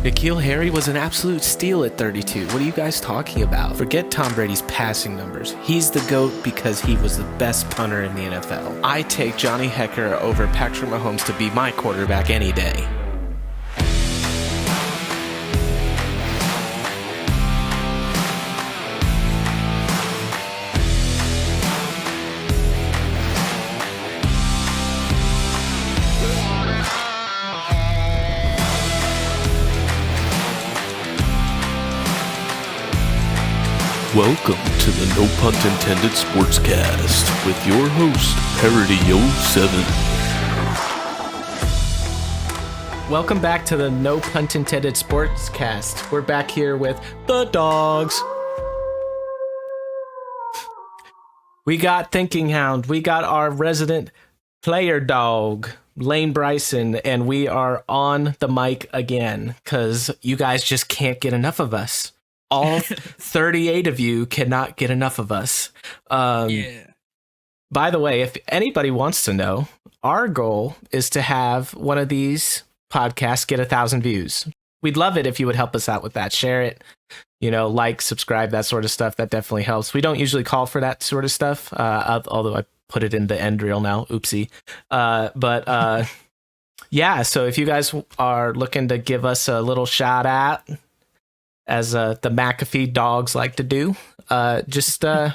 N'Keal Harry was an absolute steal at 32. What are you guys talking about? Forget Tom Brady's passing numbers. He's the GOAT because he was the best punter in the NFL. I take Johnny Hekker over Patrick Mahomes to be my quarterback any day. Welcome to the No Punt Intended Sportscast with your host, Parody07. Welcome back to the No Punt Intended Sportscast. We're back here with the DAWGS. We got Thinking Hound. We got our resident player dog, Lane Bryson, and we are on the mic again because you guys just can't get enough of us. All 38 of you cannot get enough of us. Yeah. By the way, if anybody wants to know, our goal is to have one of these podcasts get 1,000 views. We'd love it if you would help us out with that. Share it, like, subscribe, that sort of stuff. That definitely helps. We don't usually call for that sort of stuff, although I put it in the end reel now. Oopsie. Yeah, so if you guys are looking to give us a little shout out, as the McAfee dogs like to do,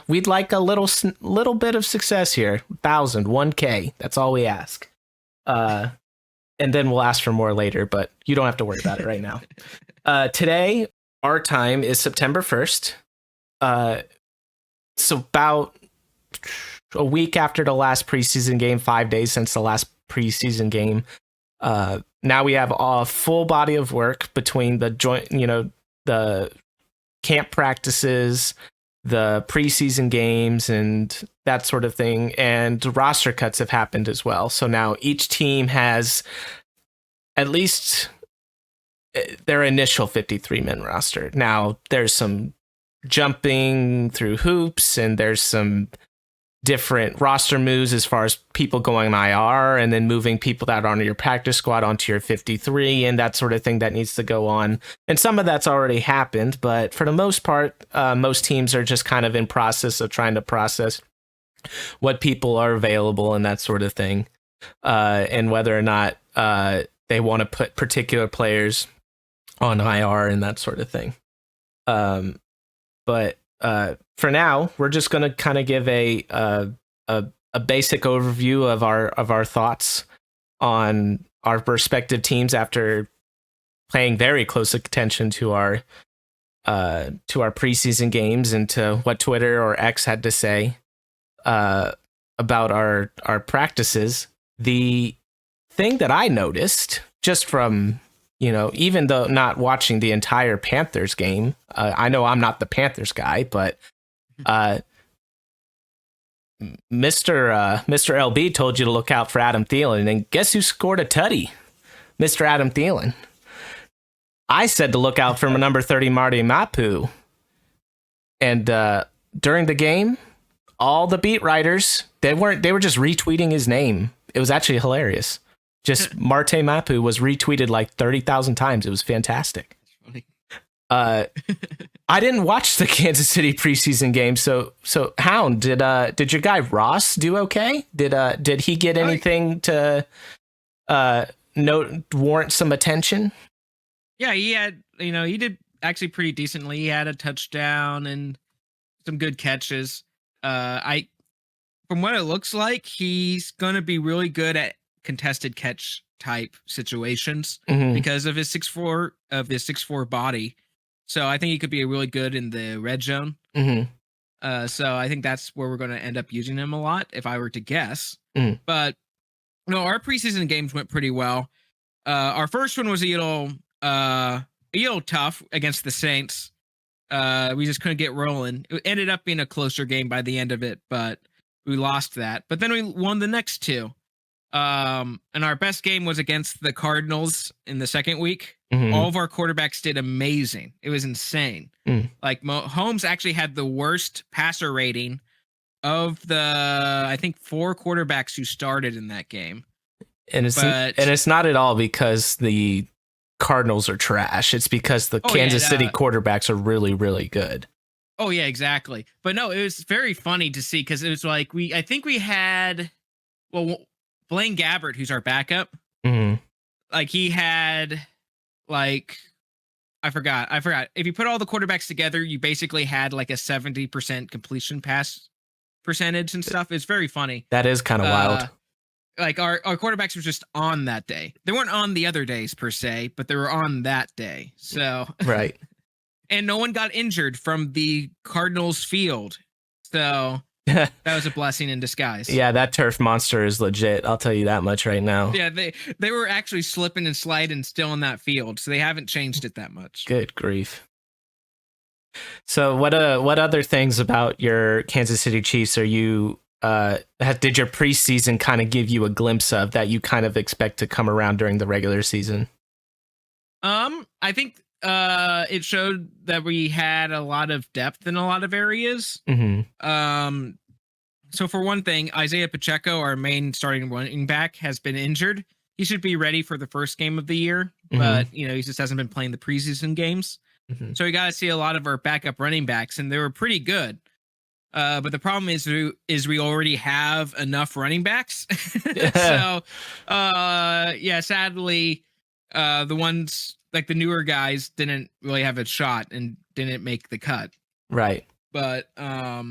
we'd like a little bit of success here. 1,000, 1K. That's all we ask. And then we'll ask for more later, but you don't have to worry about it right now. Today, our time is September 1st. So about a week after the last preseason game, 5 days since the last preseason game. Now we have a full body of work between the the camp practices, the preseason games, and that sort of thing. And roster cuts have happened as well. So now each team has at least their initial 53-man roster. Now there's some jumping through hoops, and there's some different roster moves as far as people going IR and then moving people that are on your practice squad onto your 53 and that sort of thing that needs to go on. And some of that's already happened, but for the most part, most teams are just kind of in process of trying to process what people are available and that sort of thing. And whether or not they want to put particular players on IR and that sort of thing. But for now, we're just going to kind of give a basic overview of our thoughts on our respective teams after paying very close attention to our preseason games and to what Twitter or X had to say about our practices. The thing that I noticed just from even though not watching the entire Panthers game, I know I'm not the Panthers guy, but Mr. LB told you to look out for Adam Thielen, and guess who scored a tutty? Mr. Adam Thielen. I said to look out for number 30 Marty Mapu, and during the game, all the beat writers they were just retweeting his name. It was actually hilarious. Just Marte Mapu was retweeted like 30,000 times. It was fantastic. I didn't watch the Kansas City preseason game, so Hound, did your guy Ross do okay? Did he get anything to warrant some attention? Yeah, he had he did actually pretty decently. He had a touchdown and some good catches. From what it looks like, he's gonna be really good at contested catch type situations because of his 6'4" body. So I think he could be really good in the red zone. So I think that's where we're going to end up using him a lot, if I were to guess. But our preseason games went pretty well. Our first one was a little tough against the Saints. We just couldn't get rolling. It ended up being a closer game by the end of it, but we lost that. But then we won the next two. And our best game was against the Cardinals in the second week. All of our quarterbacks did amazing. It was insane. Like Mahomes actually had the worst passer rating of the, I think, 4 quarterbacks who started in that game. And it's not at all because the Cardinals are trash. It's because the Kansas City quarterbacks are really, really good. Oh yeah, exactly. But no, it was very funny to see because it was like I think we had, Blaine Gabbert, who's our backup. Mm-hmm. Like he had, like, I forgot. If you put all the quarterbacks together, you basically had like a 70% completion pass percentage and stuff. It's very funny. That is kind of wild. Like our quarterbacks were just on that day. They weren't on the other days per se, but they were on that day. So right. And no one got injured from the Cardinals field. So that was a blessing in disguise. Yeah, that turf monster is legit. I'll tell you that much right now. Yeah, they were actually slipping and sliding still in that field, so they haven't changed it that much. Good grief. So what other things about your Kansas City Chiefs are you did your preseason kind of give you a glimpse of that you kind of expect to come around during the regular season? I think it showed that we had a lot of depth in a lot of areas. Mm-hmm. So for one thing, Isaiah Pacheco, our main starting running back, has been injured. He should be ready for the first game of the year, but he just hasn't been playing the preseason games. Mm-hmm. So we got to see a lot of our backup running backs, and they were pretty good. But the problem is we already have enough running backs. So sadly, the ones like the newer guys didn't really have a shot and didn't make the cut. Right. But there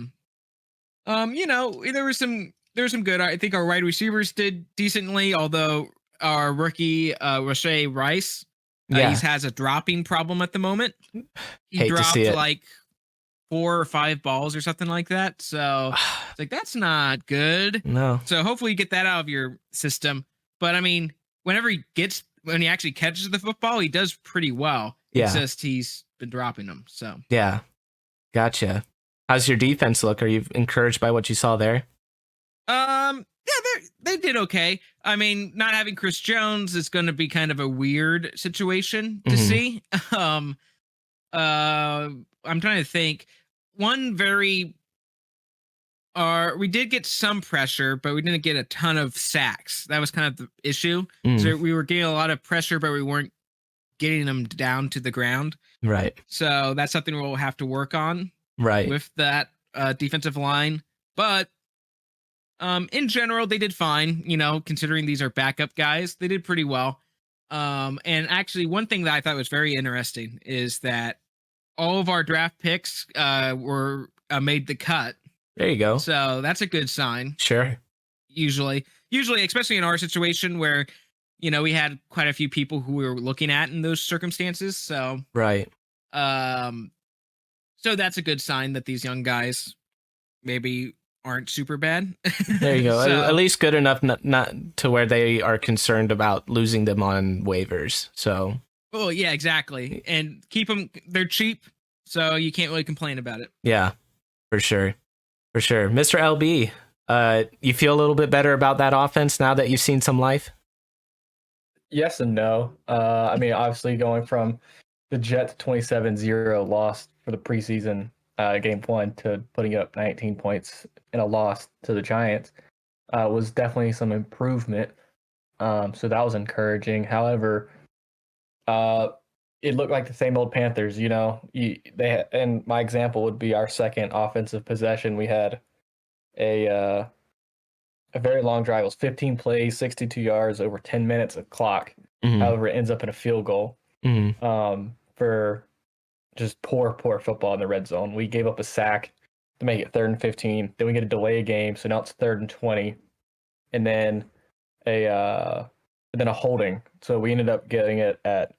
was some good. I think our wide receivers did decently, although our rookie Rashay Rice, he has a dropping problem at the moment. He dropped like 4 or 5 balls or something like that. So it's like, that's not good. No. So hopefully you get that out of your system. But I mean, when he actually catches the football, he does pretty well. Yeah. It's just he's been dropping them. So yeah. Gotcha. How's your defense look? Are you encouraged by what you saw there? Yeah, they did okay. I mean, not having Chris Jones is going to be kind of a weird situation to see. I'm trying to think. We did get some pressure, but we didn't get a ton of sacks. That was kind of the issue. So we were getting a lot of pressure, but we weren't getting them down to the ground. Right. So that's something we'll have to work on. Right. With that defensive line. But in general, they did fine, considering these are backup guys. They did pretty well. And actually, one thing that I thought was very interesting is that all of our draft picks were made the cut. There you go. So that's a good sign. Sure. Usually, especially in our situation where, we had quite a few people who we were looking at in those circumstances. So right. So that's a good sign that these young guys maybe aren't super bad. There you go. At least good enough not to where they are concerned about losing them on waivers. So. Oh yeah, exactly. And keep them. They're cheap, so you can't really complain about it. Yeah, for sure. Mr. LB, you feel a little bit better about that offense now that you've seen some life? Yes and no. I mean, obviously going from the Jets 27-0 loss for the preseason game 1 to putting up 19 points in a loss to the Giants was definitely some improvement. So that was encouraging. However, it looked like the same old Panthers. And my example would be our second offensive possession. We had a very long drive. It was 15 plays, 62 yards, over 10 minutes of clock. Mm-hmm. However, it ends up in a field goal for just poor football in the red zone. We gave up a sack to make it 3rd and 15. Then we get a delay game, so now it's 3rd and 20, and then a holding. So we ended up getting it at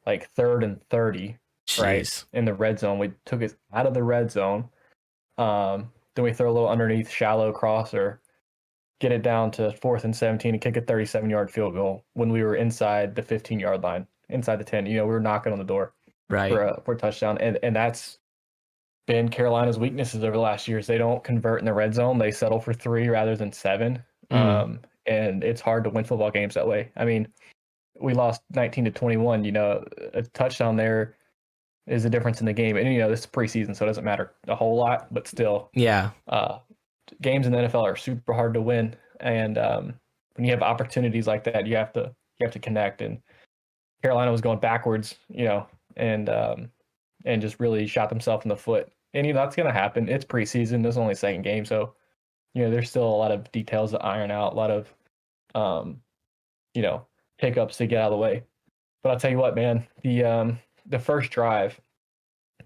like 3rd and 30, right, in the red zone. We took it out of the red zone. Then we throw a little underneath shallow crosser, get it down to 4th and 17, and kick a 37-yard field goal when we were inside the 15-yard line, inside the 10. We were knocking on the door for a touchdown. And that's been Carolina's weaknesses over the last years. They don't convert in the red zone. They settle for 3 rather than 7. And it's hard to win football games that way. I mean, we lost 19-21. A touchdown there is the difference in the game. And, this is preseason, so it doesn't matter a whole lot, but still. Yeah. Games in the NFL are super hard to win. And when you have opportunities like that, you have to connect. And, Carolina was going backwards, and just really shot themselves in the foot. And that's going to happen. It's preseason. This is only second game, so there's still a lot of details to iron out, a lot of pickups to get out of the way. But I'll tell you what, man, the first drive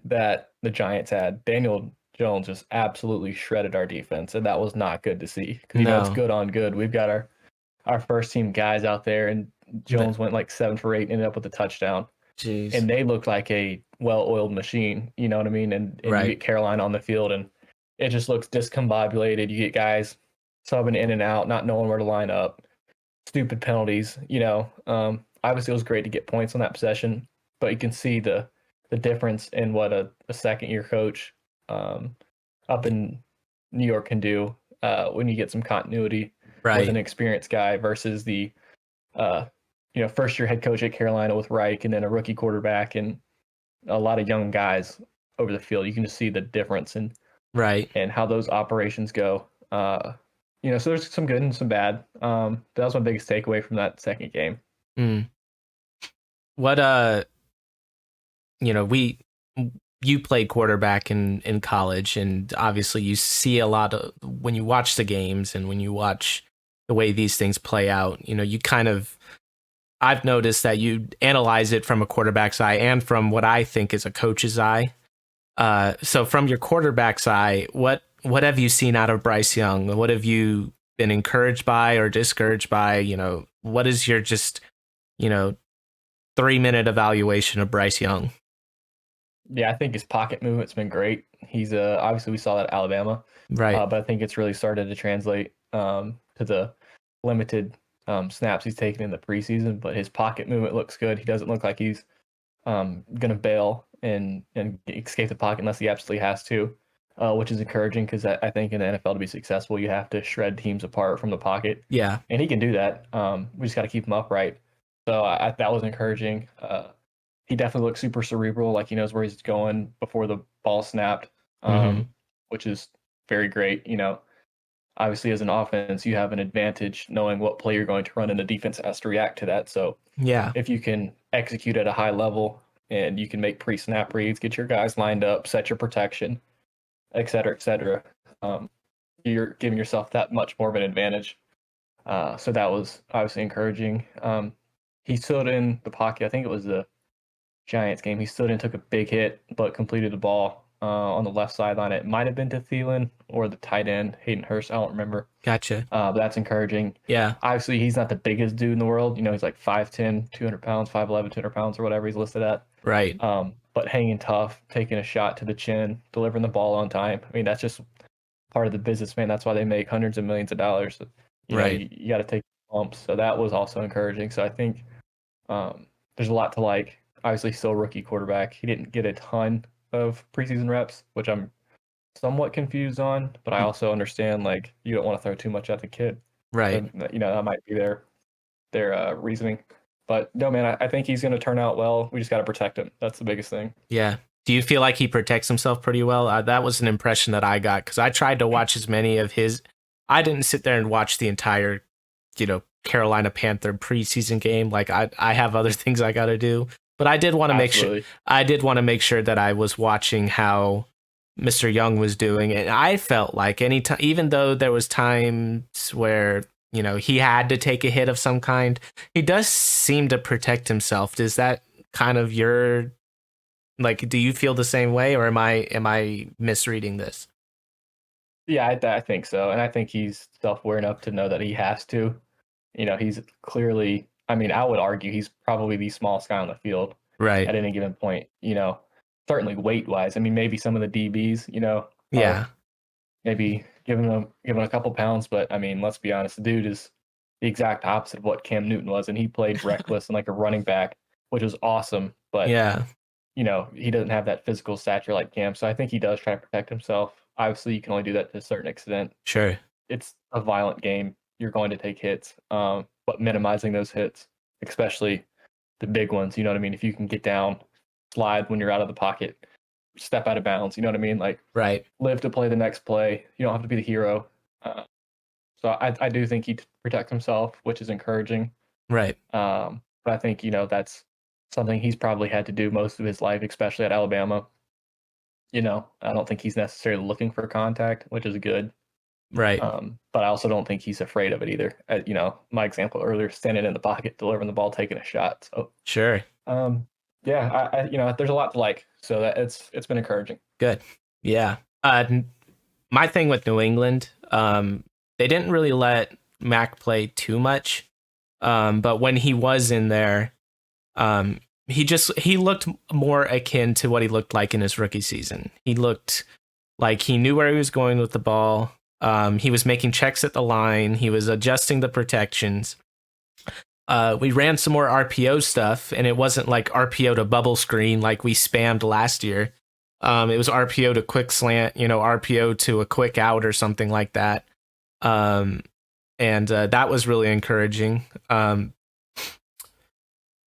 that the Giants had, Daniel Jones just absolutely shredded our defense, and that was not good to see because it's good on good. We've got our first team guys out there, and Jones went like 7 for 8, ended up with a touchdown. Jeez. And they looked like a well-oiled machine, you know what I mean? And you get Carolina on the field, and it just looks discombobulated. You get guys subbing in and out, not knowing where to line up, stupid penalties. Obviously it was great to get points on that possession, but you can see the difference in what a second-year coach up in New York can do when you get some continuity with an experienced guy versus the first-year head coach at Carolina with Reich, and then a rookie quarterback and a lot of young guys over the field. You can just see the difference in and how those operations go. So there's some good and some bad. That was my biggest takeaway from that second game. What you played quarterback in college, and obviously you see a lot of when you watch the games and when you watch the way these things play out. You kind of, I've noticed that you analyze it from a quarterback's eye and from what I think is a coach's eye. So from your quarterback's eye, what have you seen out of Bryce Young? What have you been encouraged by or discouraged by? What is your just 3-minute evaluation of Bryce Young? Yeah, I think his pocket movement's been great. He's obviously we saw that at Alabama, but I think it's really started to translate to the limited snaps he's taken in the preseason. But his pocket movement looks good. He doesn't look like he's going to bail and escape the pocket unless he absolutely has to, which is encouraging because I think in the NFL to be successful, you have to shred teams apart from the pocket. Yeah, and he can do that. We just got to keep him upright. So that was encouraging. He definitely looks super cerebral, like he knows where he's going before the ball snapped, which is very great. Obviously as an offense, you have an advantage knowing what play you're going to run, and the defense has to react to that. So if you can execute at a high level and you can make pre-snap reads, get your guys lined up, set your protection, et cetera, you're giving yourself that much more of an advantage. So that was obviously encouraging. He stood in the pocket. I think it was the Giants game. He stood in, took a big hit, but completed the ball on the left sideline. It might have been to Thielen or the tight end, Hayden Hurst. I don't remember. Gotcha. But that's encouraging. Yeah. Obviously, he's not the biggest dude in the world. He's like 5'10", 200 pounds, 5'11", 200 pounds, or whatever he's listed at. Right. But hanging tough, taking a shot to the chin, delivering the ball on time. I mean, that's just part of the business, man. That's why they make hundreds of millions of dollars. You got to take bumps. So that was also encouraging. So I think there's a lot to like. Obviously, still rookie quarterback. He didn't get a ton of preseason reps, which I'm somewhat confused on. But I also understand, like, you don't want to throw too much at the kid. Right. So, that might be their reasoning. But no, man, I think he's going to turn out well. We just got to protect him. That's the biggest thing. Yeah. Do you feel like he protects himself pretty well? That was an impression that I got because I tried to watch as many of his. I didn't sit there and watch the entire, Carolina Panther preseason game. Like I have other things I got to do. But I did want to make sure. I did want to make sure that I was watching how Mr. Young was doing, and I felt like anytime, even though there was times where he had to take a hit of some kind, he does seem to protect himself. Is that kind of your do you feel the same way, or am I misreading this? Yeah, I think so, and I think he's self-aware enough to know that he has to. He's clearly. I mean, I would argue he's probably the smallest guy on the field at any given point, certainly weight-wise. I mean, maybe some of the DBs, maybe giving him a couple pounds. But, I mean, let's be honest, the dude is the exact opposite of what Cam Newton was. And he played reckless and like a running back, which was awesome. But, he doesn't have that physical stature like Cam. So I think he does try to protect himself. Obviously, you can only do that to a certain extent. Sure. It's a violent game. You're going to take hits. But minimizing those hits, especially the big ones, you know what I mean? If you can get down, slide when you're out of the pocket, step out of bounds, you know what I mean? Like, live to play the next play. You don't have to be the hero. So I do think he protects himself, which is encouraging. Right. But I think, that's something he's probably had to do most of his life, especially at Alabama. I don't think he's necessarily looking for contact, which is good. Right. But I also don't think he's afraid of it either. My example earlier, standing in the pocket, delivering the ball, taking a shot. So Sure. yeah, I there's a lot to like. So that it's been encouraging. Good. Yeah. My thing with New England, they didn't really let Mac play too much. But when he was in there, he looked more akin to what he looked like in his rookie season. He looked like he knew where he was going with the ball. He was making checks at the line. He was adjusting the protections. We ran some more RPO stuff, and it wasn't like RPO to bubble screen like we spammed last year. It was RPO to quick slant, RPO to a quick out or something like that. And that was really encouraging.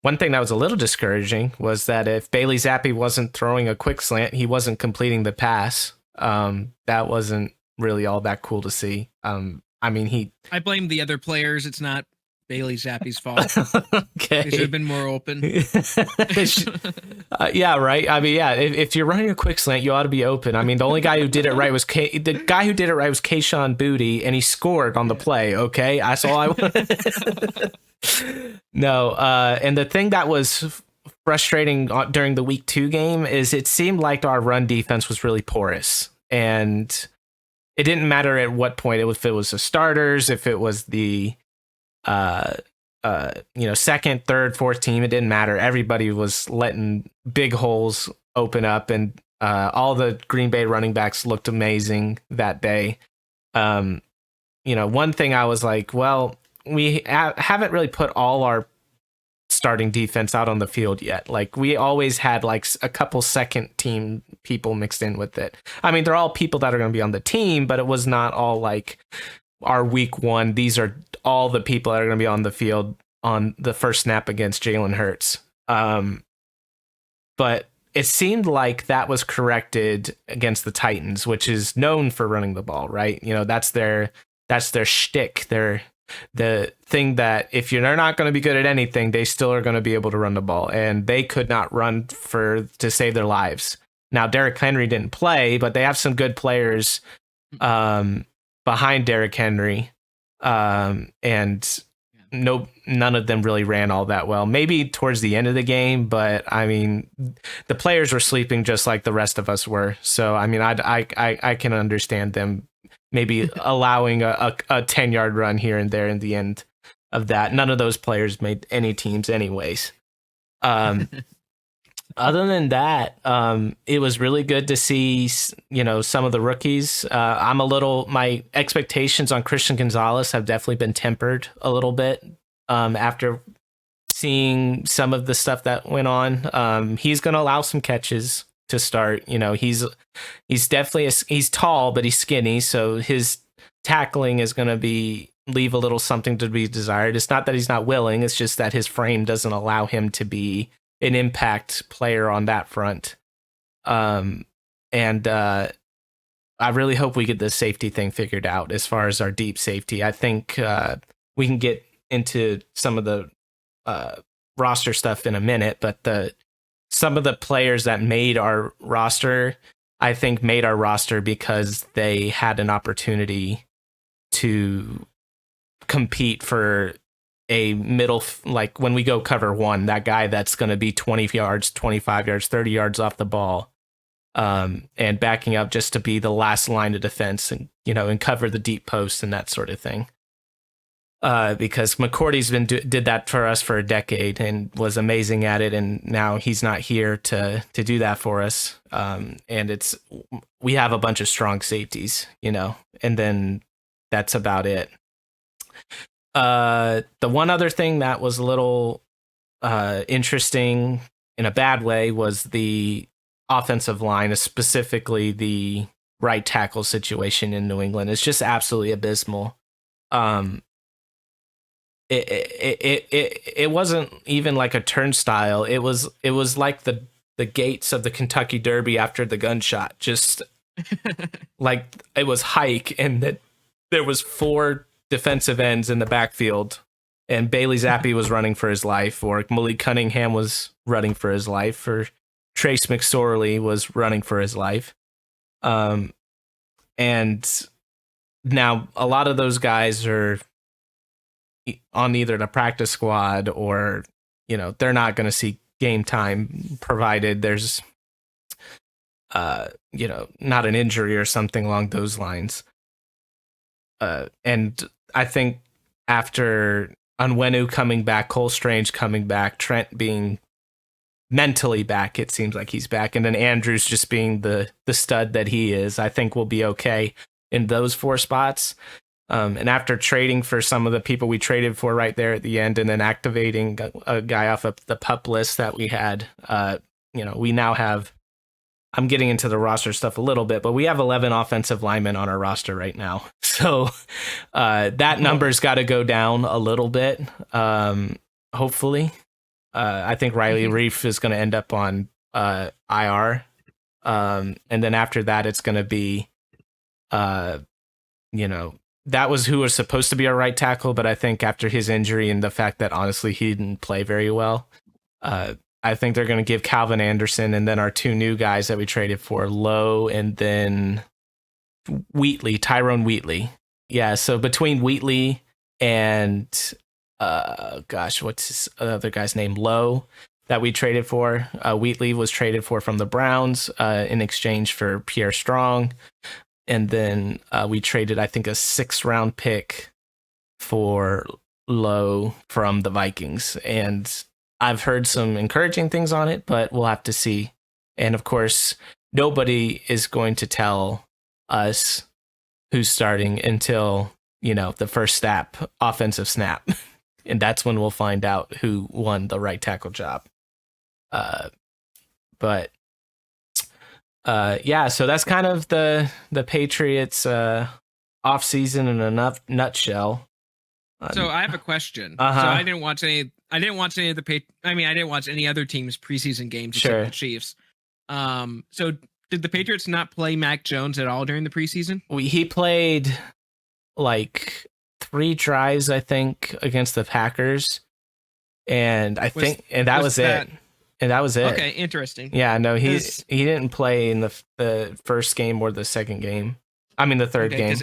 One thing that was a little discouraging was that if Bailey Zappi wasn't throwing a quick slant, he wasn't completing the pass. That wasn't really all that cool to see. I blame the other players. It's not Bailey Zappi's fault. Okay. He should have been more open. Yeah, right. If you're running a quick slant, you ought to be open. The only guy who did it right was Kayshawn Booty, and he scored on the play. Okay, that's all I wanted. No, and the thing that was frustrating during the week 2 game is it seemed like our run defense was really porous, and it didn't matter at what point if it was the starters, if it was the second, third, fourth team, it didn't matter. Everybody was letting big holes open up, and all the Green Bay running backs looked amazing that day. One thing I was like, well, we haven't really put all our starting defense out on the field yet. Like, we always had like a couple second team people mixed in with it. They're all people that are going to be on the team, but it was not all like our week 1. These are all the people that are going to be on the field on the first snap against Jalen Hurts. But it seemed like that was corrected against the Titans, which is known for running the ball, right? That's their shtick. The thing that if they're not going to be good at anything, they still are going to be able to run the ball, and they could not run to save their lives. Now, Derrick Henry didn't play, but they have some good players behind Derrick Henry, and none of them really ran all that well. Maybe towards the end of the game, but the players were sleeping just like the rest of us were. So I can understand them maybe allowing a 10-yard run here and there in the end of that. None of those players made any teams anyways. Other than that, it was really good to see, some of the rookies. My expectations on Christian Gonzalez have definitely been tempered a little bit after seeing some of the stuff that went on. He's going to allow some catches to start. He's definitely he's tall, but he's skinny, so his tackling is going to leave a little something to be desired. It's not that he's not willing, it's just that his frame doesn't allow him to be an impact player on that front. And I really hope we get the safety thing figured out as far as our deep safety. I think we can get into some of the roster stuff in a minute, but some of the players that made our roster, I think made our roster because they had an opportunity to compete for a middle, like when we go cover 1, that guy that's going to be 20 yards, 25 yards, 30 yards off the ball, and backing up just to be the last line of defense and, and cover the deep post and that sort of thing. Because McCourty's did that for us for a decade and was amazing at it, and now he's not here to do that for us. And we have a bunch of strong safeties, and then that's about it. The one other thing that was a little interesting in a bad way was the offensive line, specifically the right tackle situation in New England. It's just absolutely abysmal. It wasn't even like a turnstile. It was like the gates of the Kentucky Derby after the gunshot. Just like it was hike, and that there was 4 defensive ends in the backfield, and Bailey Zappi was running for his life, or Malik Cunningham was running for his life, or Trace McSorley was running for his life. And now a lot of those guys are on either the practice squad or, they're not going to see game time provided there's, not an injury or something along those lines. And I think after Onwenu coming back, Cole Strange coming back, Trent being mentally back, it seems like he's back, and then Andrews just being the stud that he is, I think we'll be okay in those 4 spots. And after trading for some of the people we traded for right there at the end, and then activating a guy off of the PUP list that we had, we now have, I'm getting into the roster stuff a little bit, but we have 11 offensive linemen on our roster right now. So that number's got to go down a little bit, hopefully. I think Riley Reef is going to end up on IR. And then after that, it's going to be, that was who was supposed to be our right tackle. But I think after his injury and the fact that, honestly, he didn't play very well, I think they're going to give Calvin Anderson and then our 2 new guys that we traded for, Lowe and then Tyrone Wheatley. Yeah, so between Wheatley and, what's his other guy's name? Lowe, that we traded for. Wheatley was traded from the Browns in exchange for Pierre Strong. And then we traded, I think, a 6th-round pick for Lowe from the Vikings. And I've heard some encouraging things on it, but we'll have to see. And of course, nobody is going to tell us who's starting until, the first offensive snap. And that's when we'll find out who won the right tackle job. So that's kind of the Patriots off season in a nutshell. So I have a question. Uh-huh. So I didn't watch any of the I didn't watch any other team's preseason games except the Chiefs. So did the Patriots not play Mac Jones at all during the preseason? He played like 3 drives, I think, against the Packers, and that was it. And that was it. Okay, interesting. Yeah, no, he didn't play in the first game or the second game. I mean, the third game.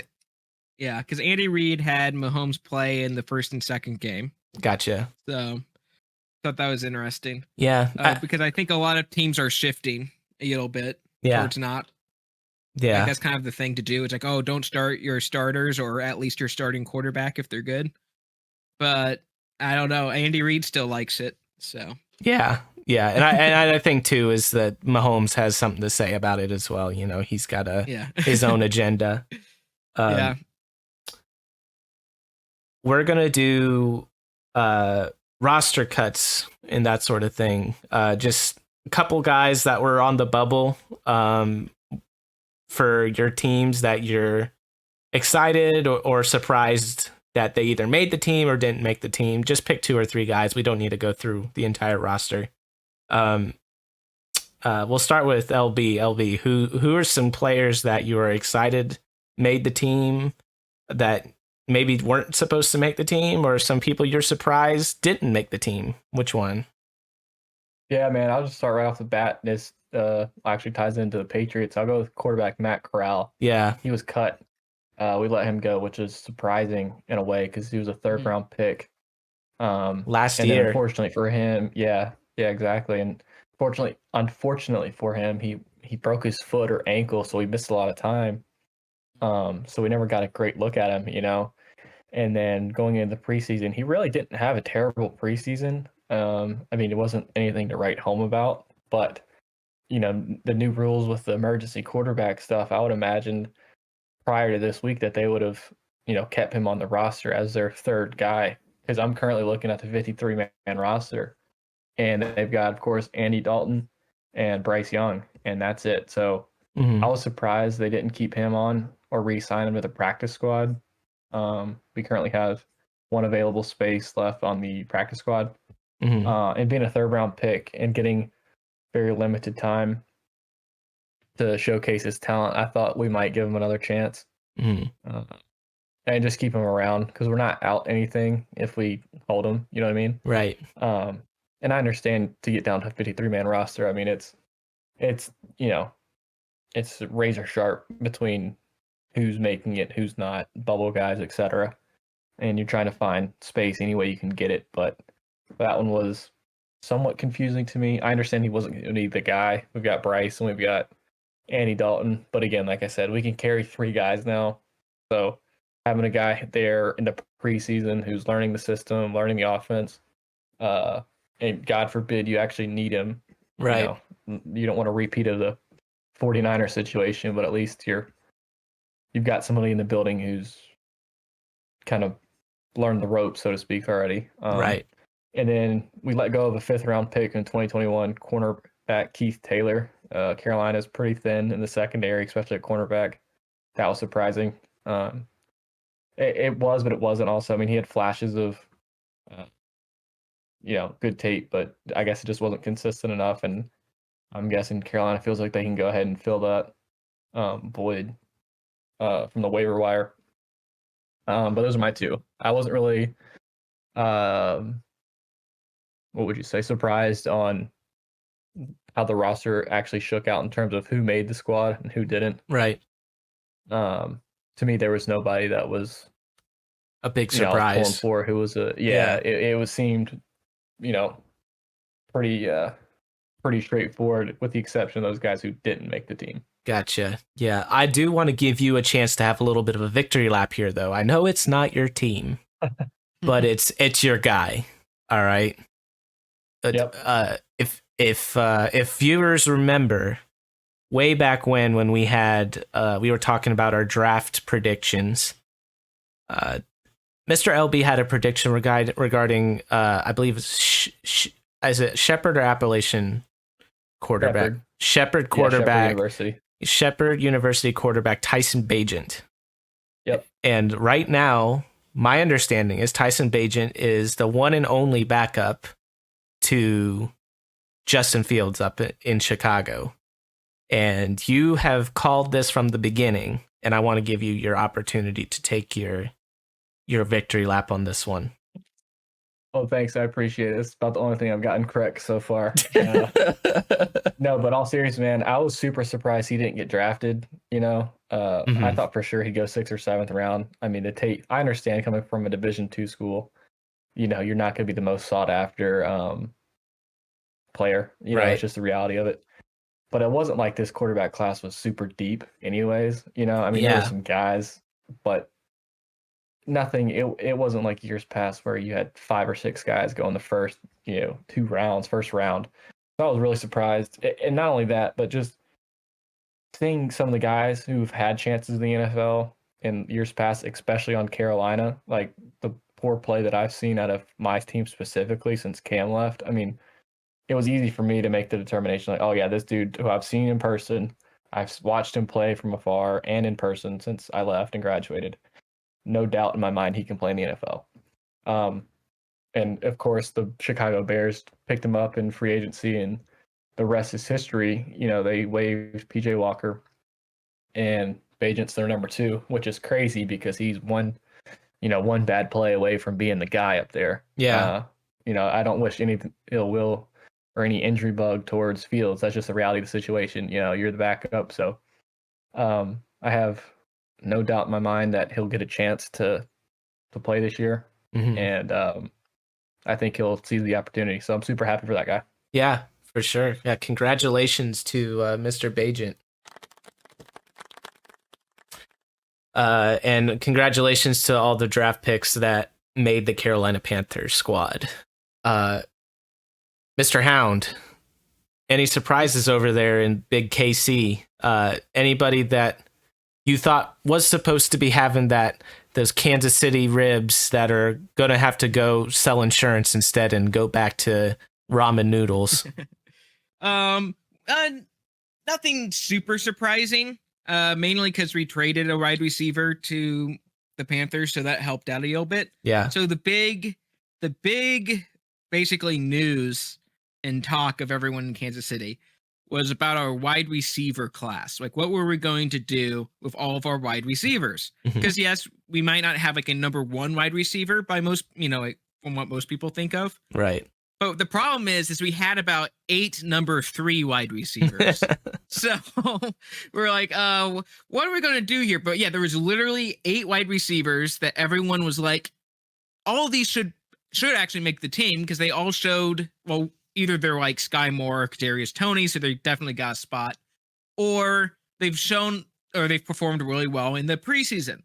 Because Andy Reid had Mahomes play in the first and second game. Gotcha. So, thought that was interesting. Yeah, because I think a lot of teams are shifting a little bit. Yeah, towards not. Yeah, like that's kind of the thing to do. It's like, oh, don't start your starters or at least your starting quarterback if they're good. But I don't know. Andy Reid still likes it. So yeah, and I think too is that Mahomes has something to say about it as well. He's got his own agenda. We're gonna do roster cuts and that sort of thing. Just a couple guys that were on the bubble for your teams that you're excited or surprised that they either made the team or didn't make the team. Just pick 2 or 3 guys. We don't need to go through the entire roster. We'll start with LB. LB, who are some players that you are excited made the team that maybe weren't supposed to make the team, or some people you're surprised didn't make the team? Which one? Yeah, man, I'll just start right off the bat. This actually ties into the Patriots. I'll go with quarterback Matt Corral. Yeah. He was cut. We let him go, which is surprising in a way because he was a 3rd-round pick. Last and year. Then unfortunately for him, yeah, exactly. And unfortunately for him, he broke his foot or ankle, so he missed a lot of time. So we never got a great look at him, And then going into the preseason, he really didn't have a terrible preseason. It wasn't anything to write home about, but the new rules with the emergency quarterback stuff, I would imagine prior to this week that they would have, kept him on the roster as their 3rd guy. Because I'm currently looking at the 53-man roster, and they've got, of course, Andy Dalton and Bryce Young, and that's it. So I was surprised they didn't keep him on or re-sign him to the practice squad. We currently have 1 available space left on the practice squad. And being a 3rd-round pick and getting very limited time to showcase his talent, I thought we might give him another chance. and just keep him around because we're not out anything if we hold him. You know what I mean? Right. And I understand to get down to a 53-man roster. I mean, it's it's razor sharp between who's making it, who's not, bubble guys, etc. And you're trying to find space any way you can get it. But that one was somewhat confusing to me. I understand he wasn't going to be the guy. We've got Bryce and we've got Andy Dalton. But again, like I said, we can carry 3 guys now. So having a guy there in the preseason who's learning the system, learning the offense, and God forbid you actually need him. Right. You don't want a repeat of the 49er situation, but at least you've got somebody in the building who's kind of learned the ropes, so to speak, already. Right. And then we let go of a 5th round pick in 2021, cornerback Keith Taylor. Carolina's pretty thin in the secondary, especially at cornerback. That was surprising. It was, but it wasn't also. I mean, he had flashes of, good tape, but I guess it just wasn't consistent enough. And I'm guessing Carolina feels like they can go ahead and fill that void from the waiver wire. But those are my 2. I wasn't really, what would you say, surprised on how the roster actually shook out in terms of who made the squad and who didn't. Right. To me, there was nobody that was a big surprise. For who was it was seemed, pretty straightforward, with the exception of those guys who didn't make the team. Gotcha. Yeah, I do want to give you a chance to have a little bit of a victory lap here, though. I know it's not your team, but it's your guy. All right. Yep. If viewers remember, way back when we had we were talking about our draft predictions, Mr. LB had a prediction regarding I believe is it Shepherd or Appalachian quarterback? Shepherd quarterback. Shepherd University quarterback Tyson Bagent. Yep. And right now, my understanding is Tyson Bagent is the one and only backup to Justin Fields up in Chicago. And you have called this from the beginning, and I want to give you your opportunity to take your victory lap on this one. Oh, thanks. I appreciate it. It's about the only thing I've gotten correct so far. No, but all serious, man, I was super surprised he didn't get drafted. I thought for sure he'd go 6th or 7th round. I mean, I understand coming from a Division II school, you're not going to be the most sought after player. Right. It's just the reality of it. But it wasn't like this quarterback class was super deep anyways. There were some guys, but nothing. It wasn't like years past where you had 5 or 6 guys go in the first, 2 rounds, first round. So I was really surprised. And not only that, but just seeing some of the guys who've had chances in the NFL in years past, especially on Carolina, like the poor play that I've seen out of my team specifically since Cam left. I mean, it was easy for me to make the determination like, oh yeah, this dude who I've seen in person, I've watched him play from afar and in person since I left and graduated. No doubt in my mind he can play in the NFL. And of course, the Chicago Bears picked him up in free agency, and the rest is history. They waived PJ Walker, and Bagent's their number 2, which is crazy because he's one bad play away from being the guy up there. Yeah. I don't wish any ill will or any injury bug towards Fields. That's just the reality of the situation. You're the backup. So I have no doubt in my mind that he'll get a chance to play this year. Mm-hmm. And I think he'll seize the opportunity. So I'm super happy for that guy. Yeah, for sure. Yeah, congratulations to Mr. Bagent. And congratulations to all the draft picks that made the Carolina Panthers squad. Mr. Hound, any surprises over there in Big KC? Anybody that you thought was supposed to be having those Kansas City ribs that are going to have to go sell insurance instead and go back to ramen noodles? Nothing super surprising. Mainly because we traded a wide receiver to the Panthers, so that helped out a little bit. Yeah. So the big basically news and talk of everyone in Kansas City was about our wide receiver class. Like, what were we going to do with all of our wide receivers? Because yes, we might not have like a number one wide receiver by most, like from what most people think of. Right. But the problem is we had about 8 number 3 wide receivers. So we're like, what are we going to do here? But yeah, there was literally 8 wide receivers that everyone was like, all of these should actually make the team because they all showed, well, either they're like Sky Moore or Kadarius Toney, so they definitely got a spot, or they've shown or they've performed really well in the preseason.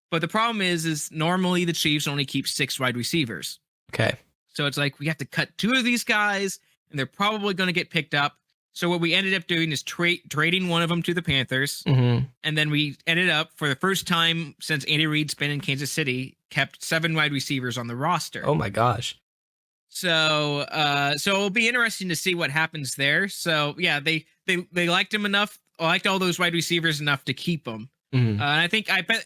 But the problem is normally the Chiefs only keep 6 wide receivers. Okay. So it's like we have to cut 2 of these guys, and they're probably going to get picked up. So what we ended up doing is trading one of them to the Panthers, and then we ended up, for the first time since Andy Reid's been in Kansas City, kept 7 wide receivers on the roster. Oh my gosh. So it'll be interesting to see what happens there. So yeah, they liked him enough, liked all those wide receivers enough to keep them. And I bet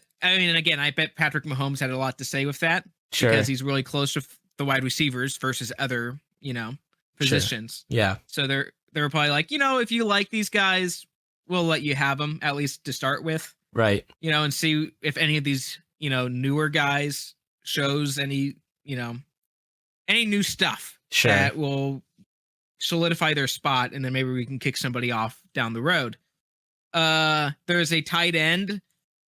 Patrick Mahomes had a lot to say with that, because he's really close to the wide receivers versus other, positions. Sure. Yeah. So they're probably like, if you like these guys, we'll let you have them at least to start with. Right. And see if any of these, newer guys shows any, any new stuff that will solidify their spot, and then maybe we can kick somebody off down the road. There's a tight end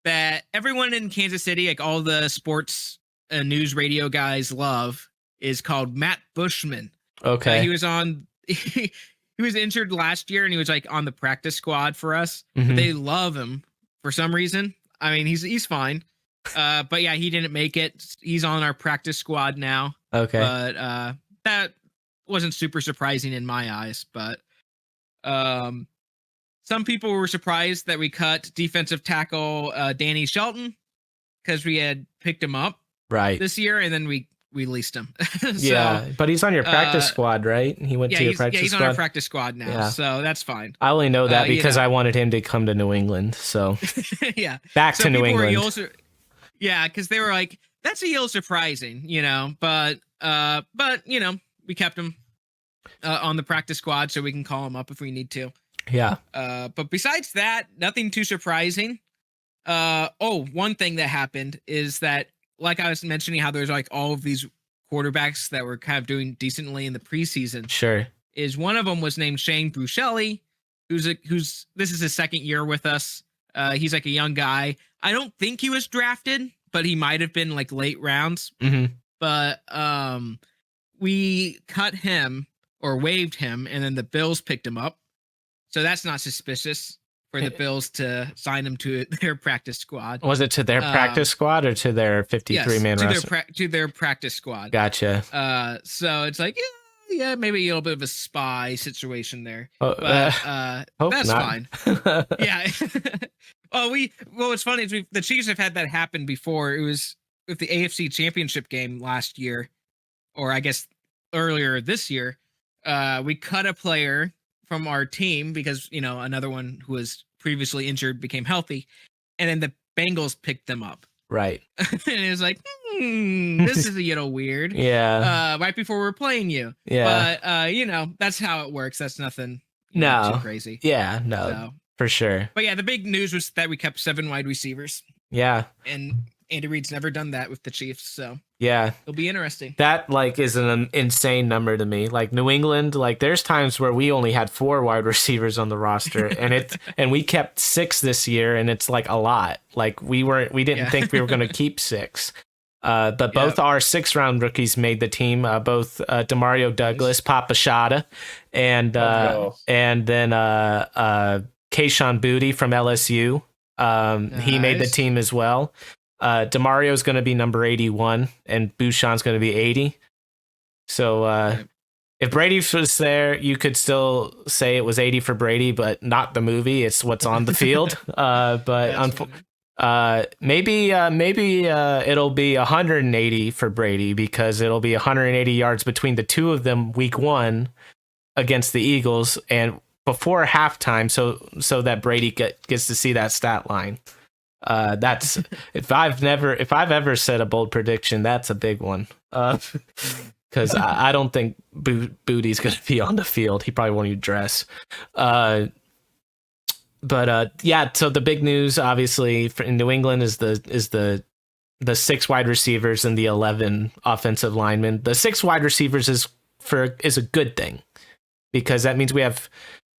that everyone in Kansas City, like all the sports news radio guys love, is called Matt Bushman. Okay. He was on he was injured last year, and he was like on the practice squad for us. But they love him for some reason. I mean, he's fine. But yeah, he didn't make it. He's on our practice squad now. Okay. But that wasn't super surprising in my eyes. But some people were surprised that we cut defensive tackle Danny Shelton, because we had picked him up this year, and then we leased him. But he's on your practice squad, right? He went to your practice squad? Yeah, he's on our practice squad now, so that's fine. I only know that because I wanted him to come to New England, so... Back to New England. Because they were like, that's a little surprising, but we kept him on the practice squad so we can call him up if we need to. Yeah. But besides that, nothing too surprising. One thing that happened is that, like I was mentioning, how there's like all of these quarterbacks that were kind of doing decently in the preseason. Sure. Is one of them was named Shane Bruchelli, who's this is his second year with us. He's like a young guy. I don't think he was drafted, but he might have been like late rounds. But we cut him or waived him, and then the Bills picked him up. So that's not suspicious for the Bills to sign him to their practice squad. Was it to their practice squad or to their 53-man roster? To their practice squad. Gotcha. So it's like, yeah, maybe a little bit of a spy situation there. But that's fine. Yeah. What's funny is the Chiefs have had that happen before. It was with the AFC Championship game last year, or I guess earlier this year. We cut a player from our team because, another one who was previously injured became healthy, and then the Bengals picked them up. Right. And it was like, this is a little weird. Yeah. Right before we're playing you. Yeah. But, that's how it works. That's nothing too crazy. Yeah, no, for sure. But yeah, the big news was that we kept 7 wide receivers. Yeah. And Andy Reid's never done that with the Chiefs, so yeah, it'll be interesting. That is an insane number to me. Like New England, there's times where we only had 4 wide receivers on the roster, and we kept 6 this year, and it's like a lot. Like we didn't think we were going to keep 6. But both our 6th-round rookies made the team. Both Demario Douglas, Papa Shada, and then Kayshon Boutte from LSU. He made the team as well. Demario's going to be number 81, and Bouchon's going to be 80. So if Brady was there, you could still say it was 80 for Brady, but not the movie. It's what's on the field. Maybe it'll be 180 for Brady, because it'll be 180 yards between the two of them week 1 against the Eagles and before halftime, so that Brady gets to see that stat line. That's if I've ever said a bold prediction, that's a big one. because I don't think Booty's going to be on the field. He probably won't even dress. But yeah, so the big news, obviously, in New England is the 6 wide receivers and the 11 offensive linemen. The 6 wide receivers is a good thing, because that means we have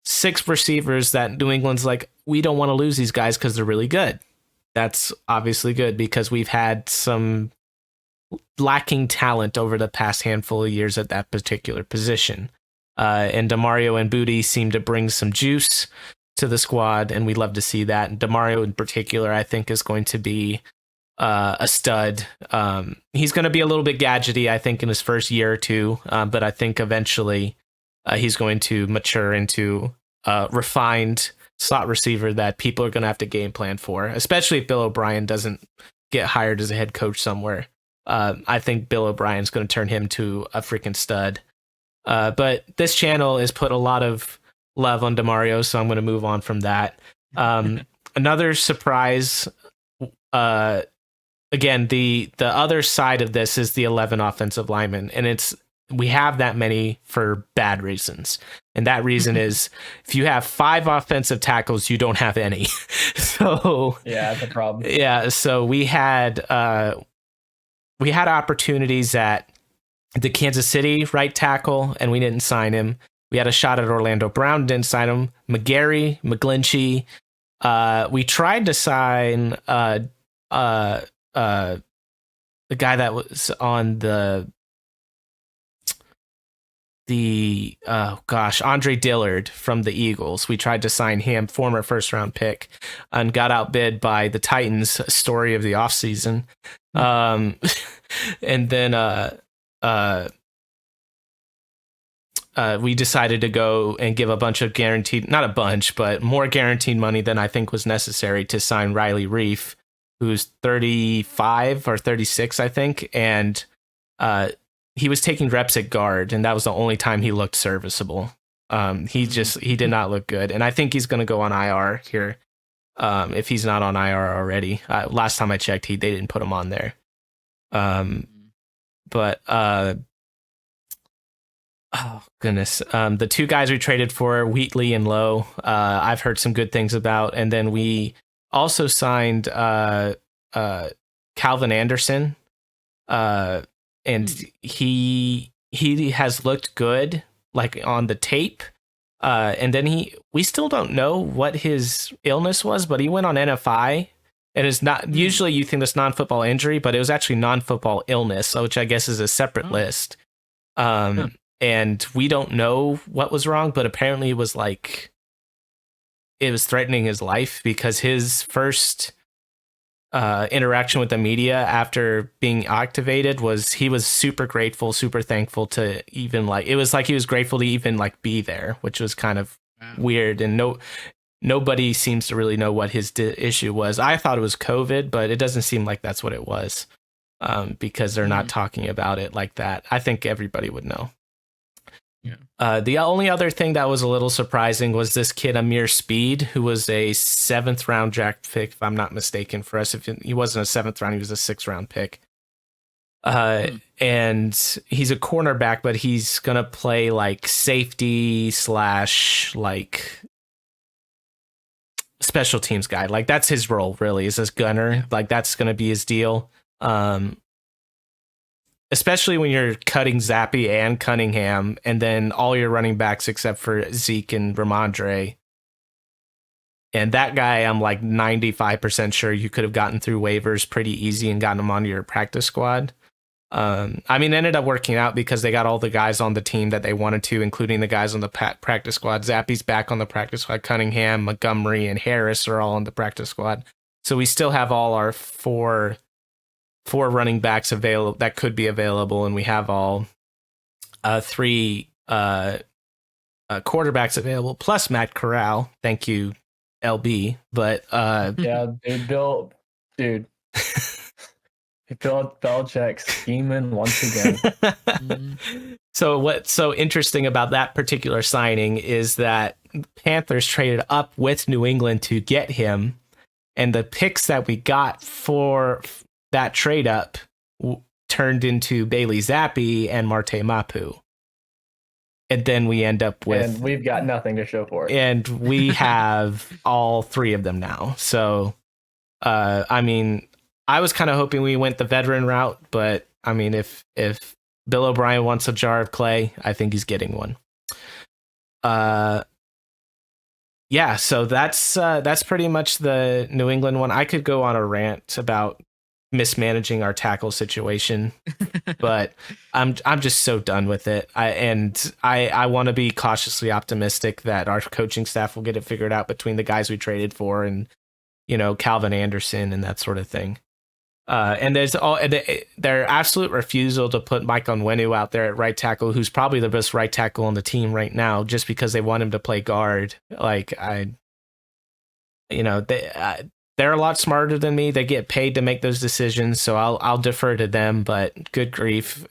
6 receivers that New England's like, we don't want to lose these guys because they're really good. That's obviously good, because we've had some lacking talent over the past handful of years at that particular position. And DeMario and Booty seem to bring some juice to the squad, and we'd love to see that. And DeMario in particular, I think, is going to be a stud. He's going to be a little bit gadgety, I think, in his first year or two, but I think eventually he's going to mature into a refined slot receiver that people are going to have to game plan for, especially if Bill O'Brien doesn't get hired as a head coach somewhere. I think Bill O'Brien's going to turn him to a freaking stud. But this channel has put a lot of love on DeMario, so I'm going to move on from that. Another surprise, again, the other side of this is the 11 offensive linemen, and we have that many for bad reasons. And that reason is, if you have 5 offensive tackles, you don't have any. So yeah, that's a problem. Yeah, so we had opportunities at the Kansas City right tackle, and we didn't sign him. We had a shot at Orlando Brown, didn't sign him. McGlinchey. We tried to sign the guy that was on Andre Dillard from the Eagles. We tried to sign him, former first round pick, and got outbid by the Titans. Story of the offseason. And then we decided to go and give a bunch of not a bunch, but more guaranteed money than I think was necessary to sign Riley Reif, who's 35 or 36, I think. And he was taking reps at guard, and that was the only time he looked serviceable. He did not look good. And I think he's going to go on IR here. If he's not on IR already. Last time I checked, they didn't put him on there. But oh goodness, the 2 guys we traded for, Wheatley and Lowe, I've heard some good things about. And then we also signed Calvin Anderson, and he has looked good, like on the tape. And then we still don't know what his illness was, but he went on NFI. And it's not, usually you think it's non-football injury, but it was actually non-football illness, which I guess is a separate list. And we don't know what was wrong, but apparently it was threatening his life, because his first interaction with the media after being activated was he was super grateful, super thankful to even it was like he was grateful to even be there, which was kind of weird. And nobody seems to really know what his issue was. I thought it was COVID, but it doesn't seem like that's what it was, because they're not talking about it like that. I think everybody would know. Yeah. The only other thing that was a little surprising was this kid, Amir Speed, who was a 7th round draft pick, if I'm not mistaken, for us. If he wasn't a 7th round, he was a 6th round pick. And he's a cornerback, but he's going to play safety / special teams guy. That's his role, really, is this gunner. That's going to be his deal. Especially when you're cutting Zappi and Cunningham, and then all your running backs except for Zeke and Ramondre. And that guy, I'm 95% sure you could have gotten through waivers pretty easy and gotten him onto your practice squad. It ended up working out because they got all the guys on the team that they wanted to, including the guys on the practice squad. Zappi's back on the practice squad. Cunningham, Montgomery, and Harris are all on the practice squad. So we still have all our four running backs available that could be available, and we have all 3 quarterbacks available, plus Matt Corral. Thank you, LB. But yeah, dude. Bill Belichick scheming once again. So what's so interesting about that particular signing is that Panthers traded up with New England to get him, and the picks that we got for that trade up turned into Bailey Zappi and Marte Mapu. And then we end up with... And we've got nothing to show for it. And we have all three of them now. So, I mean, I was kind of hoping we went the veteran route, but I mean, if Bill O'Brien wants a jar of clay, I think he's getting one. Yeah, so that's pretty much the New England one. I could go on a rant about mismanaging our tackle situation, but I'm just so done with it. I want to be cautiously optimistic that our coaching staff will get it figured out between the guys we traded for and, you know, Calvin Anderson and that sort of thing. And there's their absolute refusal to put Mike Onwenu out there at right tackle, who's probably the best right tackle on the team right now, just because they want him to play guard. Like they're a lot smarter than me. They get paid to make those decisions, so I'll defer to them. But good grief,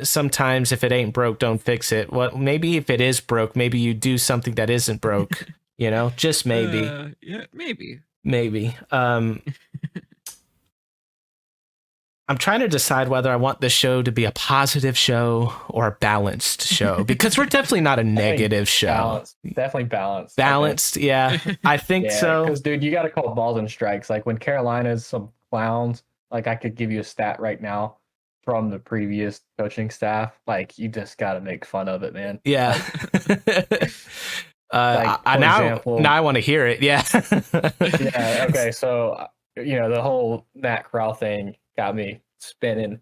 sometimes if it ain't broke, don't fix it. Well, maybe if it is broke, maybe you do something that isn't broke. You know, just maybe. Yeah, maybe. I'm trying to decide whether I want this show to be a positive show or a balanced show, because we're definitely not a negative show. Definitely balanced. Balanced, yeah. I think so. Because, dude, you got to call balls and strikes. Like when Carolina's some clowns, like I could give you a stat right now from the previous coaching staff. Like you just got to make fun of it, man. Yeah. Like, now I want to hear it. Yeah. Yeah. Okay. So, you know, the whole Matt Corral thing got me spinning,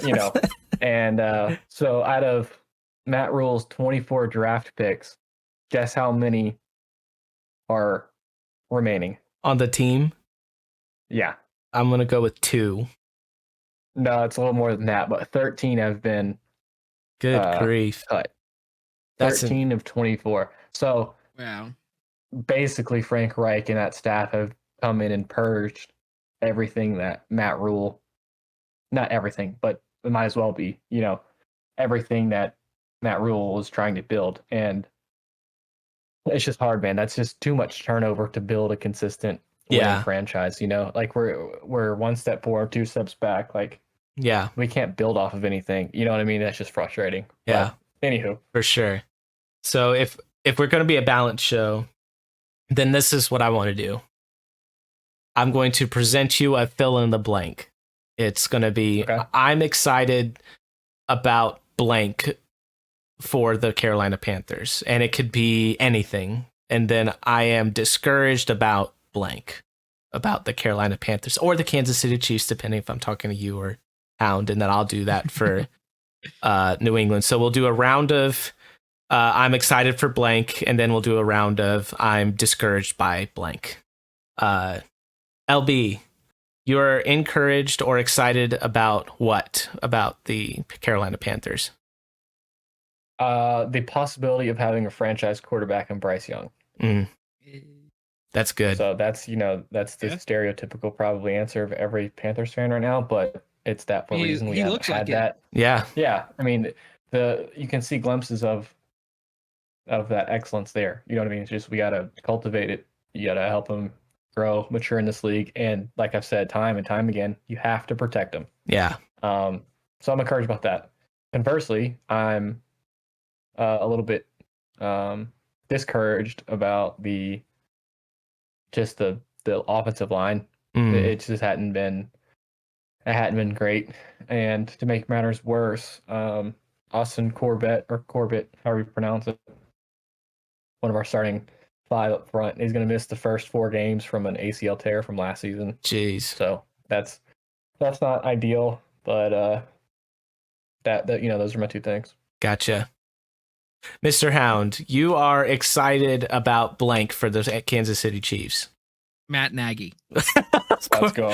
you know, and so out of Matt Rule's 24 draft picks, guess how many are remaining on the team? Yeah. I'm going to go with 2. No, it's a little more than that, but 13 have been good grief. Cut. 13 of 24. So wow. Basically Frank Reich and that staff have come in and purged everything that Matt Rule, not everything, but it might as well be, you know, everything that Matt Rule was trying to build. And it's just hard, man. That's just too much turnover to build a consistent winning franchise, you know? Like we're one step forward, 2 steps back. Like, yeah, we can't build off of anything. You know what I mean? That's just frustrating. Yeah. But, anywho. For sure. So if we're going to be a balanced show, then this is what I want to do. I'm going to present you a fill in the blank. It's going to be, I'm excited about blank for the Carolina Panthers, and it could be anything. And then I am discouraged about blank, about the Carolina Panthers or the Kansas City Chiefs, depending if I'm talking to you or Hound, and then I'll do that for New England. So we'll do a round of I'm excited for blank, and then we'll do a round of I'm discouraged by blank. LB, you're encouraged or excited about what about the Carolina Panthers? The possibility of having a franchise quarterback in Bryce Young. That's good. So that's, you know, that's the stereotypical probably answer of every Panthers fan right now, but it's that for a reason we haven't had that. Yeah. Yeah. I mean, you can see glimpses of that excellence there. You know what I mean? It's just we got to cultivate it. You got to help them grow, mature in this league. And like I've said time and time again, you have to protect them. Yeah. So I'm encouraged about that. Conversely, I'm a little bit discouraged about the offensive line. It just hadn't been great. And to make matters worse, Austin Corbett, however you pronounce it, one of our starting 5 up front, he's going to miss the first 4 games from an ACL tear from last season. Jeez. So that's not ideal, but that you know, those are my 2 things. Gotcha. Mr. Hound, you are excited about blank for the Kansas City Chiefs. Matt Nagy. Let's go.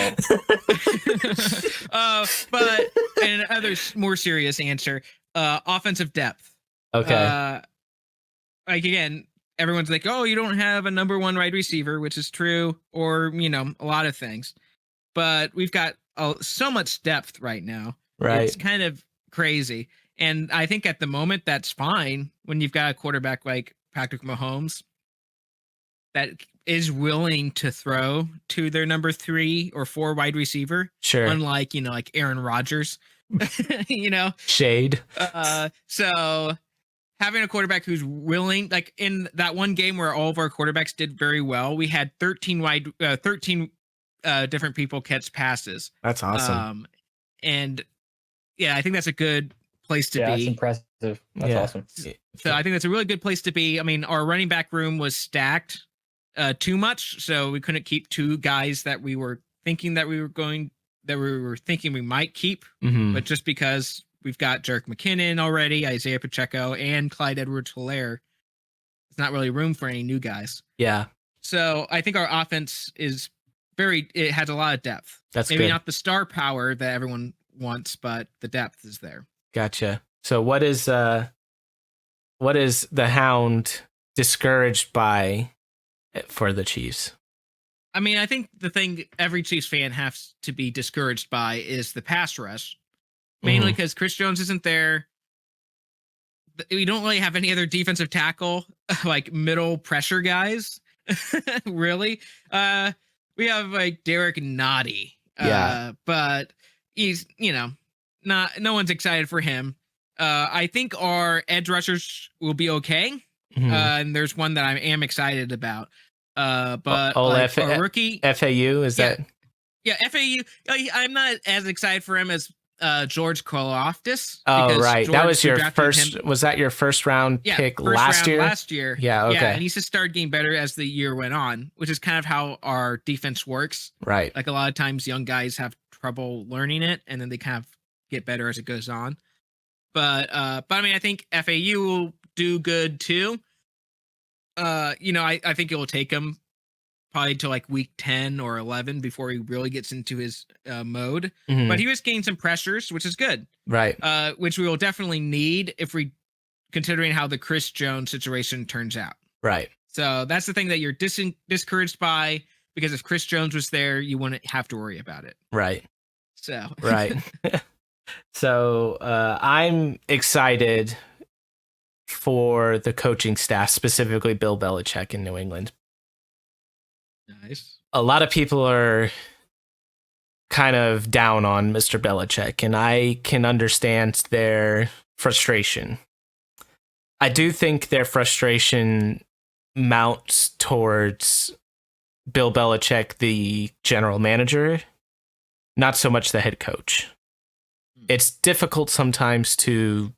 But another more serious answer, offensive depth. Okay. Like again, everyone's like, oh, you don't have a number 1 wide receiver, which is true, or, you know, a lot of things. But we've got so much depth right now. Right. It's kind of crazy. And I think at the moment that's fine when you've got a quarterback like Patrick Mahomes. that is willing to throw to their number 3 or 4 wide receiver. Sure. Unlike, like Aaron Rodgers, Shade. So having a quarterback who's willing, like in that one game where all of our quarterbacks did very well, we had 13 different people catch passes. That's awesome. And yeah, I think that's a good place to be. That's impressive. That's awesome. So I think that's a really good place to be. I mean, our running back room was stacked too much, so we couldn't keep 2 guys that we were thinking we might keep, but just because we've got Jerick McKinnon already, Isaiah Pacheco, and Clyde Edwards-Helaire, it's not really room for any new guys. Yeah. So I think our offense is it has a lot of depth. That's maybe good. not the star power that everyone wants, but the depth is there. Gotcha. So what is the Hound discouraged by for the Chiefs? I mean, I think the thing every Chiefs fan has to be discouraged by is the pass rush, mainly because Chris Jones isn't there. We don't really have any other defensive tackle, like middle pressure guys, really. We have like Derek Nottie, but he's, no one's excited for him. I think our edge rushers will be okay. And there's one that I am excited about. But our rookie FAU is that? Yeah, FAU. I'm not as excited for him as George Karlaftis. Oh, right. That was your first. Was that your first round pick last year? Last year. Yeah. Okay. Yeah, and he's just started getting better as the year went on, which is kind of how our defense works. Right. Like a lot of times, young guys have trouble learning it, and then they kind of get better as it goes on. But I mean, I think FAU will do good too. I think it will take him probably to like week 10 or 11 before he really gets into his mode. But he was getting some pressures, which is good. Right. Which we will definitely need considering how the Chris Jones situation turns out. Right. So that's the thing that you're discouraged by, because if Chris Jones was there, you wouldn't have to worry about it. Right. So. Right. So I'm excited for the coaching staff, specifically Bill Belichick in New England. Nice. A lot of people are kind of down on Mr. Belichick, and I can understand their frustration. I do think their frustration mounts towards Bill Belichick, the general manager, not so much the head coach. It's difficult sometimes to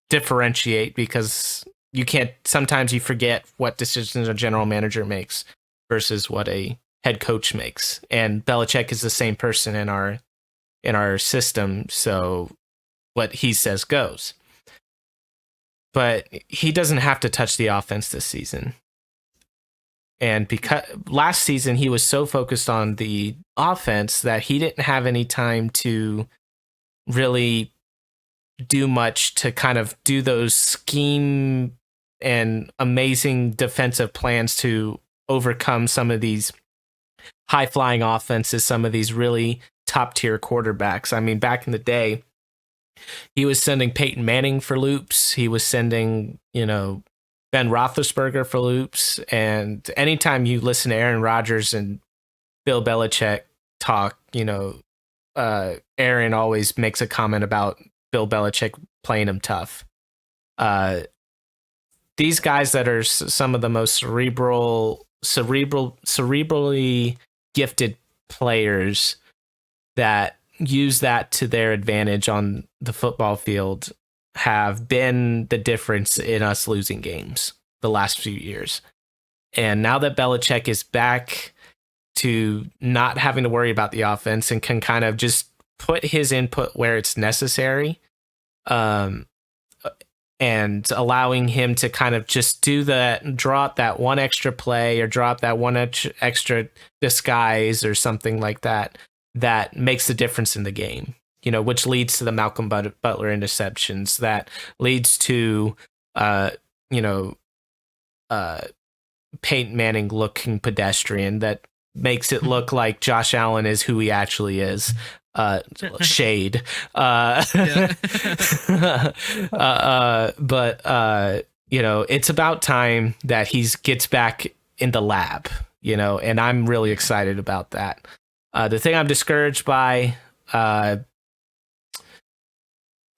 differentiate because sometimes you forget what decisions a general manager makes versus what a head coach makes. And Belichick is the same person in our system, so what he says goes. But he doesn't have to touch the offense this season. And because last season he was so focused on the offense that he didn't have any time to really do much to kind of do those scheme and amazing defensive plans to overcome some of these high flying offenses, some of these really top tier quarterbacks. I mean, back in the day, he was sending Peyton Manning for loops. He was sending, Ben Roethlisberger for loops. And anytime you listen to Aaron Rodgers and Bill Belichick talk, Aaron always makes a comment about Bill Belichick playing him tough. These guys that are some of the most cerebrally gifted players that use that to their advantage on the football field have been the difference in us losing games the last few years. And now that Belichick is back to not having to worry about the offense and can kind of just put his input where it's necessary, and allowing him to kind of just drop that one extra play or drop that one extra disguise or something like that, that makes the difference in the game, which leads to the Malcolm Butler interceptions, that leads to, Peyton Manning looking pedestrian, that makes it look like Josh Allen is who he actually is. Shade. But it's about time that he gets back in the lab, and I'm really excited about that. The thing I'm discouraged by,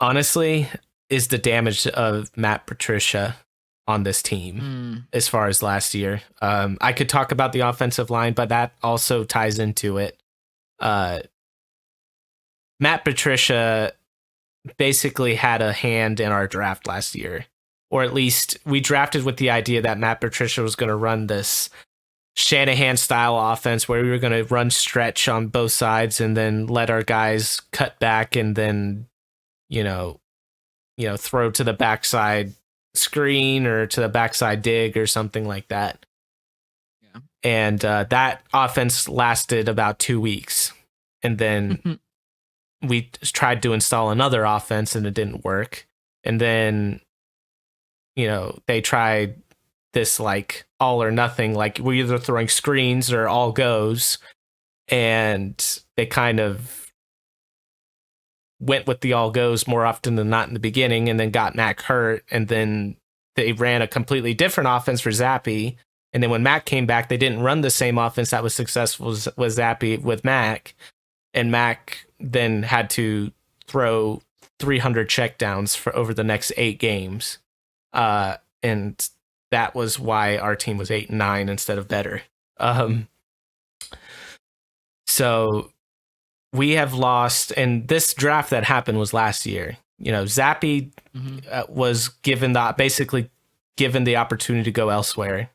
honestly, is the damage of Matt Patricia on this team as far as last year. I could talk about the offensive line, but that also ties into it. Matt Patricia basically had a hand in our draft last year, or at least we drafted with the idea that Matt Patricia was going to run this Shanahan style offense where we were going to run stretch on both sides and then let our guys cut back and then, throw to the backside screen or to the backside dig or something like that. Yeah. And that offense lasted about 2 weeks. And then we tried to install another offense and it didn't work. And then, they tried this like all or nothing, like we're either throwing screens or all goes. And they kind of went with the all goes more often than not in the beginning and then got Mac hurt. And then they ran a completely different offense for Zappy. And then when Mac came back, they didn't run the same offense that was successful with Zappy with Mac. And Mac then had to throw 300 checkdowns for over the next 8 games. And that was why our team was 8-9 instead of better. So we have lost, and this draft that happened was last year. Zappy was basically given the opportunity to go elsewhere.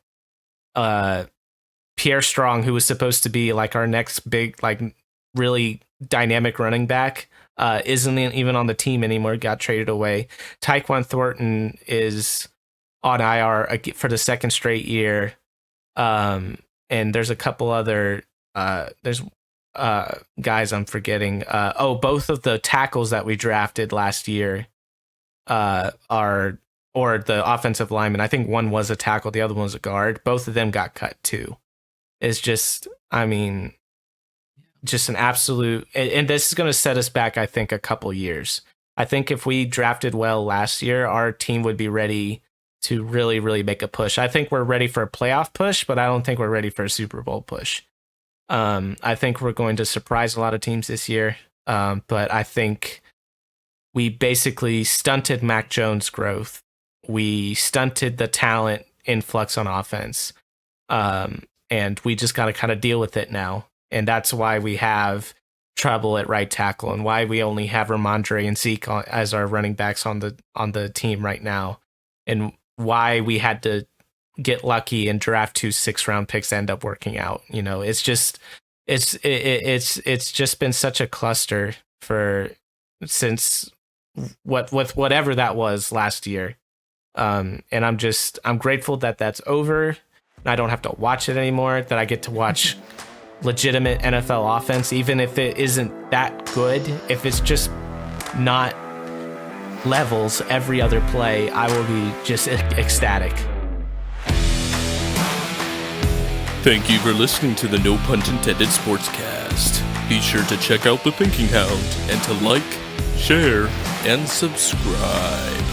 Pierre Strong, who was supposed to be like our next big, like really dynamic running back, isn't even on the team anymore, got traded away. Tyquan Thornton is on IR for the second straight year. And there's a couple other, guys I'm forgetting. Both of the tackles that we drafted last year or the offensive lineman. I think one was a tackle, the other one was a guard. Both of them got cut too. It's just, just an absolute, and this is going to set us back, I think, a couple years. I think if we drafted well last year, our team would be ready to really, really make a push. I think we're ready for a playoff push, but I don't think we're ready for a Super Bowl push. I think we're going to surprise a lot of teams this year, but I think we basically stunted Mac Jones' growth. We stunted the talent influx on offense, and we just got to kind of deal with it now. And that's why we have trouble at right tackle, and why we only have Ramondre and Zeke as our running backs on the team right now, and why we had to get lucky and draft 2 6-round picks end up working out. It's just been such a cluster since whatever that was last year. And I'm grateful that that's over. I don't have to watch it anymore, that I get to watch legitimate NFL offense, even if it isn't that good. If it's just not levels every other play, I will be just ecstatic. Thank you for listening to the No Punt Intended Sportscast. Be sure to check out the Thinking Hound and to like, share, and subscribe.